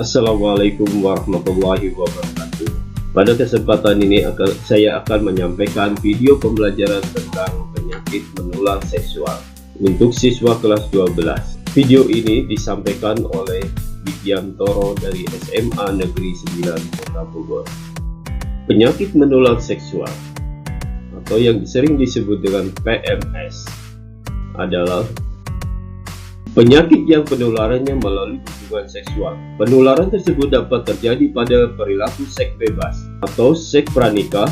Assalamualaikum warahmatullahi wabarakatuh. Pada kesempatan ini saya akan menyampaikan video pembelajaran tentang penyakit menular seksual untuk siswa kelas 12. Video ini disampaikan oleh Widyantoro dari SMA Negeri 9 Kota Bogor. Penyakit menular seksual atau yang sering disebut dengan PMS adalah penyakit yang penularannya melalui hubungan seksual. Penularan tersebut dapat terjadi pada perilaku seks bebas atau seks pranikah,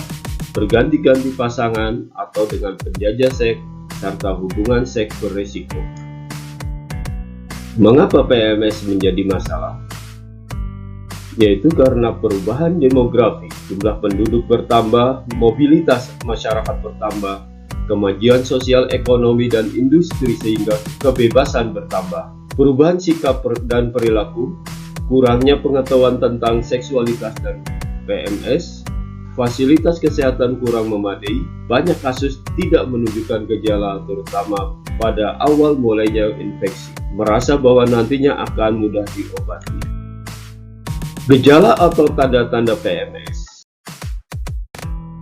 berganti-ganti pasangan, atau dengan penjajah seks, serta hubungan seks berisiko. Mengapa PMS menjadi masalah? Yaitu karena perubahan demografi, jumlah penduduk bertambah, mobilitas masyarakat bertambah, kemajuan sosial ekonomi dan industri sehingga kebebasan bertambah. Perubahan sikap dan perilaku, kurangnya pengetahuan tentang seksualitas dan PMS, fasilitas kesehatan kurang memadai, banyak kasus tidak menunjukkan gejala terutama pada awal mulainya infeksi, merasa bahwa nantinya akan mudah diobati. Gejala atau tanda-tanda PMS.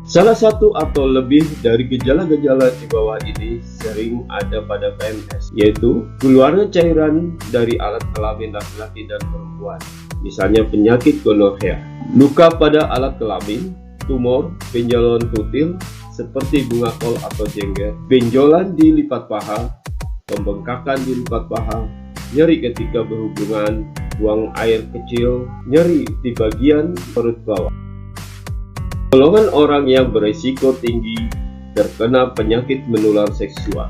Salah satu atau lebih dari gejala-gejala di bawah ini sering ada pada PMS, yaitu keluarnya cairan dari alat kelamin laki-laki dan perempuan, misalnya penyakit gonorrea, luka pada alat kelamin, tumor, benjolan kutil seperti bunga kol atau jengger, benjolan di lipat paha, pembengkakan di lipat paha, nyeri ketika berhubungan, buang air kecil, nyeri di bagian perut bawah. Golongan orang yang berisiko tinggi terkena penyakit menular seksual.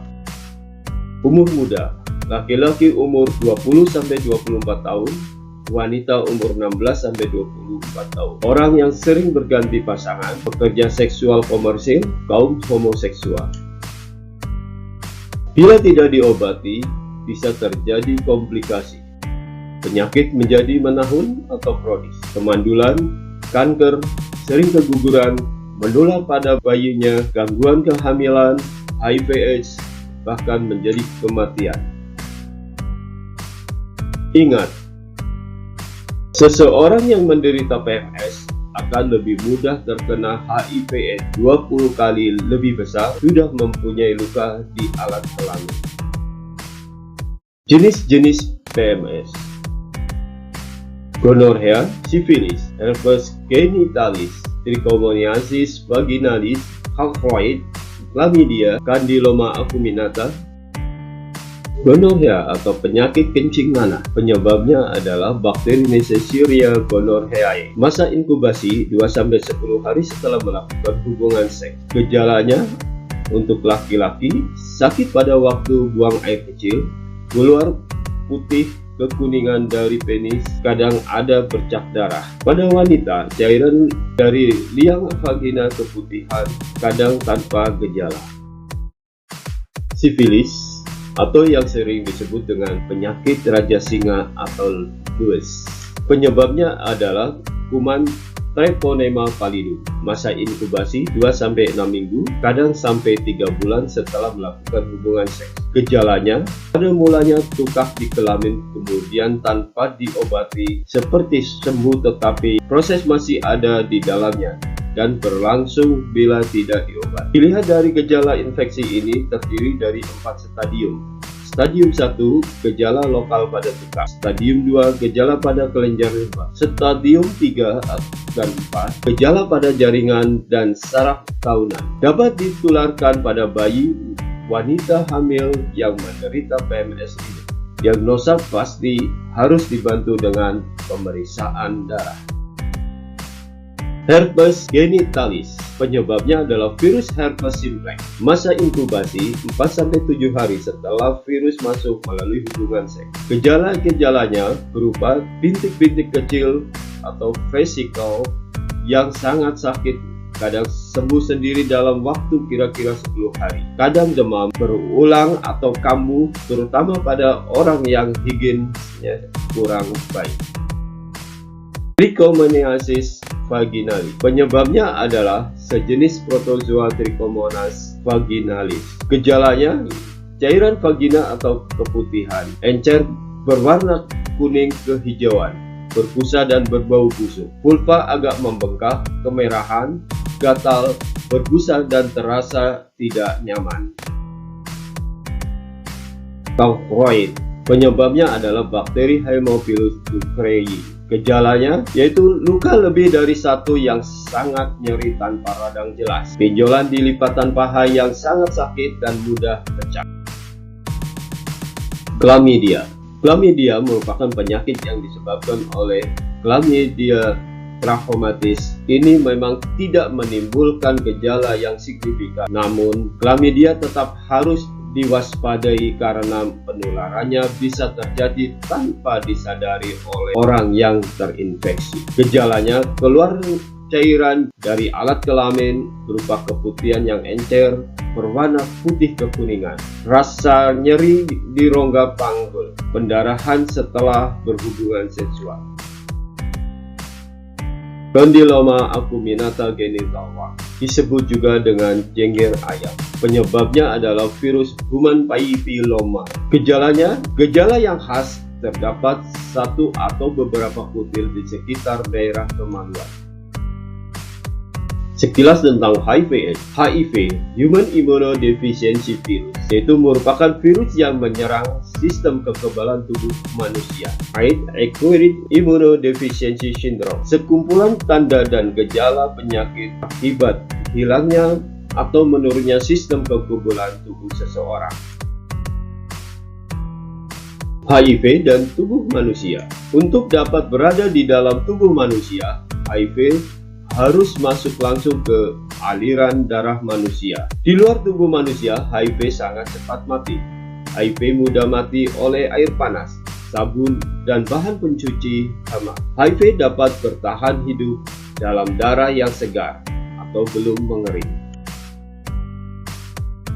Umur muda, laki-laki umur 20-24 tahun, wanita umur 16-24 tahun. Orang yang sering berganti pasangan, pekerja seksual komersil, kaum homoseksual. Bila tidak diobati, bisa terjadi komplikasi. Penyakit menjadi menahun atau kronis, kemandulan, kanker, sering keguguran, menular pada bayinya, gangguan kehamilan, HIV/AIDS, bahkan menjadi kematian. Ingat, seseorang yang menderita PMS akan lebih mudah terkena HIV/AIDS 20 kali lebih besar sudah mempunyai luka di alat kelamin. Jenis-jenis PMS: gonorrhea, sifilis, herpes genitalis, trichomoniasis vaginalis, haploid, chlamydia, candyloma acuminata. Gonorrhea atau penyakit kencing nanah, penyebabnya adalah bakteri Neisseria gonorrheae. Masa inkubasi 2-10 hari setelah melakukan hubungan seks. Gejalanya untuk laki-laki, sakit pada waktu buang air kecil, keluar putih kekuningan dari penis, kadang ada bercak darah. Pada wanita, cairan dari liang vagina keputihan, kadang tanpa gejala. Sifilis atau yang sering disebut dengan penyakit raja singa atau lues. Penyebabnya adalah kuman Treponema pallidum. Masa inkubasi 2-6 minggu, kadang sampai 3 bulan setelah melakukan hubungan seks. Gejalanya pada mulanya tukak di kelamin, kemudian tanpa diobati seperti sembuh, tetapi proses masih ada di dalamnya dan berlangsung bila tidak diobati. Dilihat dari gejala infeksi ini terdiri dari 4 stadium. Stadium 1, gejala lokal pada tukak. Stadium 2, gejala pada kelenjar limpa. Stadium 3 dan 4, gejala pada jaringan dan saraf tahunan. Dapat ditularkan pada bayi, wanita hamil yang menderita PMS ini. Diagnosa pasti harus dibantu dengan pemeriksaan darah. Herpes genitalis, penyebabnya adalah virus herpes simplex. Masa inkubasi 4-7 hari setelah virus masuk melalui hubungan seks. Gejala-gejalanya berupa bintik-bintik kecil atau vesicle yang sangat sakit, kadang sembuh sendiri dalam waktu kira-kira 10 hari. Kadang demam berulang atau kambuh, terutama pada orang yang higiennya kurang baik. Trichomoniasis vaginalis, penyebabnya adalah sejenis protozoa Trichomonas vaginalis. Gejalanya cairan vagina atau keputihan, encer berwarna kuning kehijauan, berbusa dan berbau busuk. Vulva agak membengkak, kemerahan, gatal, berbusa dan terasa tidak nyaman. Thyroid. Penyebabnya adalah bakteri Haemophilus ducreyi. Gejalanya yaitu luka lebih dari satu yang sangat nyeri tanpa radang jelas, benjolan di lipatan paha yang sangat sakit dan mudah pecah. Chlamydia. Chlamydia merupakan penyakit yang disebabkan oleh Chlamydia trachomatis. Ini memang tidak menimbulkan gejala yang signifikan, namun Chlamydia tetap harus diwaspadai karena penularannya bisa terjadi tanpa disadari oleh orang yang terinfeksi. Gejalanya keluar cairan dari alat kelamin berupa keputihan yang encer berwarna putih kekuningan, rasa nyeri di rongga panggul, pendarahan setelah berhubungan seksual. Condyloma acuminata genitala disebut juga dengan jengger ayam. Penyebabnya adalah virus human papilloma. Gejalanya, gejala yang khas terdapat satu atau beberapa kutil di sekitar daerah kemaluan. Sekilas tentang HIV/AIDS. HIV, Human Immunodeficiency Virus, yaitu merupakan virus yang menyerang sistem kekebalan tubuh manusia. AIDS, Acquired Immunodeficiency Syndrome, sekumpulan tanda dan gejala penyakit akibat hilangnya atau menurunnya sistem kekebalan tubuh seseorang. HIV dan tubuh manusia. Untuk dapat berada di dalam tubuh manusia, HIV harus masuk langsung ke aliran darah manusia. Di luar tubuh manusia, HIV sangat cepat mati. HIV mudah mati oleh air panas, sabun, dan bahan pencuci hama. HIV dapat bertahan hidup dalam darah yang segar atau belum mengering.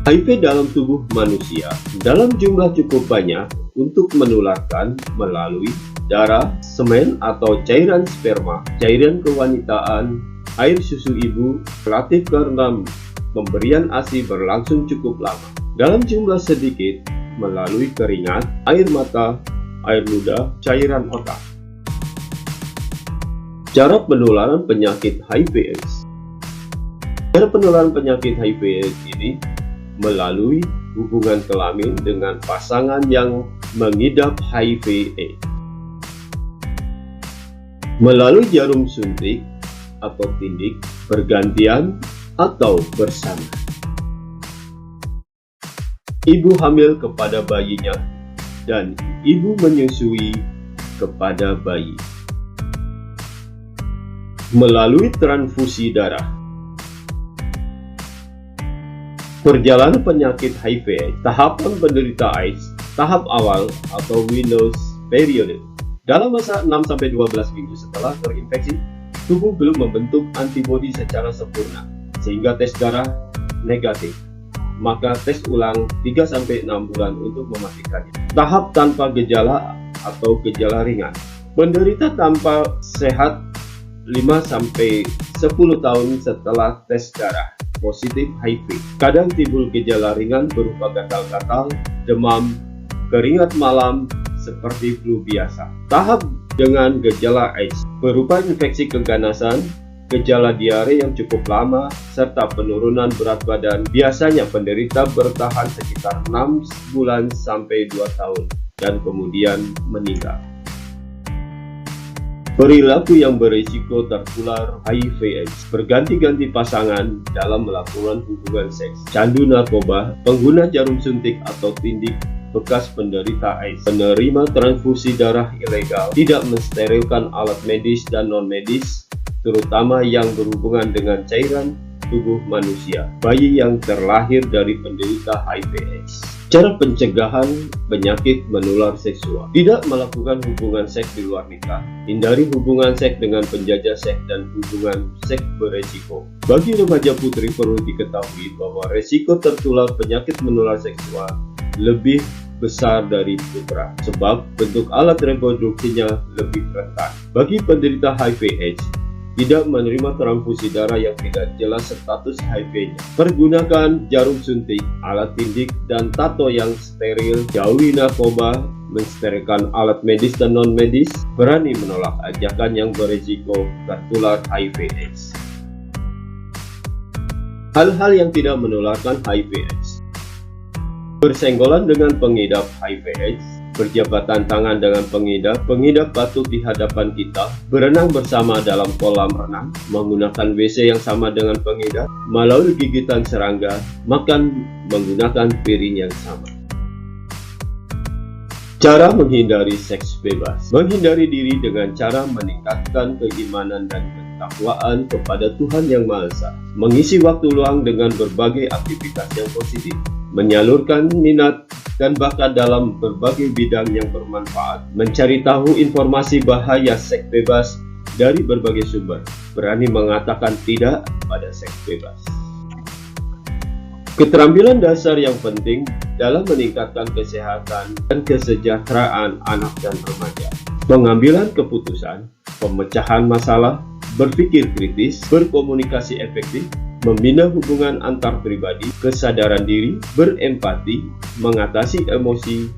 HIV dalam tubuh manusia dalam jumlah cukup banyak untuk menularkan melalui darah, semen atau cairan sperma, cairan kewanitaan, air susu ibu, relatif karena pemberian ASI berlangsung cukup lama. Dalam jumlah sedikit melalui keringat, air mata, air ludah, cairan otak. Cara penularan penyakit HIV/AIDS. Cara penularan penyakit HIV/AIDS ini melalui hubungan kelamin dengan pasangan yang mengidap HIV/AIDS, melalui jarum suntik atau tindik, bergantian atau bersama. Ibu hamil kepada bayinya dan ibu menyusui kepada bayi. Melalui transfusi darah. Perjalanan penyakit HIV/AIDS, tahapan penderita AIDS, tahap awal atau windows period. Dalam masa 6-12 minggu setelah terinfeksi, tubuh belum membentuk antibodi secara sempurna, sehingga tes darah negatif. Maka tes ulang 3-6 bulan untuk memastikannya. Tahap tanpa gejala atau gejala ringan. Penderita tanpa sehat 5-10 tahun setelah tes darah positif HIV. Kadang timbul gejala ringan berupa gatal-gatal, demam, keringat malam seperti flu biasa. Tahap dengan gejala AIDS berupa infeksi keganasan, gejala diare yang cukup lama, serta penurunan berat badan. Biasanya penderita bertahan sekitar 6 bulan sampai 2 tahun dan kemudian meninggal. Perilaku yang berisiko tertular HIV/AIDS, berganti-ganti pasangan dalam melakukan hubungan seks, candu narkoba, pengguna jarum suntik atau tindik bekas penderita AIDS, penerima transfusi darah ilegal, tidak mensterilkan alat medis dan non-medis, terutama yang berhubungan dengan cairan tubuh manusia, bayi yang terlahir dari penderita HIV/AIDS. Cara pencegahan penyakit menular seksual. Tidak melakukan hubungan seks di luar nikah. Hindari hubungan seks dengan penjajah seks dan hubungan seks beresiko. Bagi remaja putri perlu diketahui bahwa resiko tertular penyakit menular seksual lebih besar dari putra, sebab bentuk alat reproduksinya lebih rentan. Bagi penderita HIV/AIDS, tidak menerima transfusi darah yang tidak jelas status HIV-nya. Pergunakan jarum suntik, alat tindik, dan tato yang steril, jauhi narkoba, mensterilkan alat medis dan non-medis, berani menolak ajakan yang berisiko tertular HIV/AIDS. Hal-hal yang tidak menularkan HIV/AIDS: bersenggolan dengan pengidap HIV/AIDS, berjabatan tangan dengan pengidap batuk di hadapan kita, berenang bersama dalam kolam renang, menggunakan WC yang sama dengan pengidap, melalui gigitan serangga, makan menggunakan piring yang sama. Cara menghindari seks bebas: menghindari diri dengan cara meningkatkan keimanan dan ketakwaan kepada Tuhan Yang Maha Esa, mengisi waktu luang dengan berbagai aktivitas yang positif, menyalurkan minat dan bakat dalam berbagai bidang yang bermanfaat, mencari tahu informasi bahaya seks bebas dari berbagai sumber, berani mengatakan tidak pada seks bebas. Keterampilan dasar yang penting dalam meningkatkan kesehatan dan kesejahteraan anak dan remaja: pengambilan keputusan, pemecahan masalah, berpikir kritis, berkomunikasi efektif, membina hubungan antar pribadi, kesadaran diri, berempati, mengatasi emosi,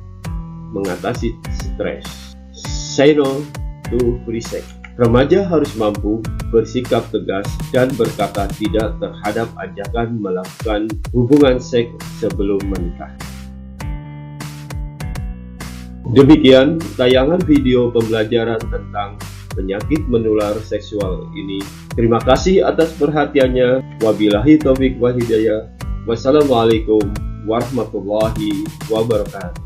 mengatasi stres. Say no to free sex. Remaja harus mampu bersikap tegas dan berkata tidak terhadap ajakan melakukan hubungan seks sebelum menikah. Demikian tayangan video pembelajaran tentang penyakit menular seksual ini. Terima kasih atas perhatiannya. Wabillahi taufik wal hidayah. Wassalamualaikum warahmatullahi wabarakatuh.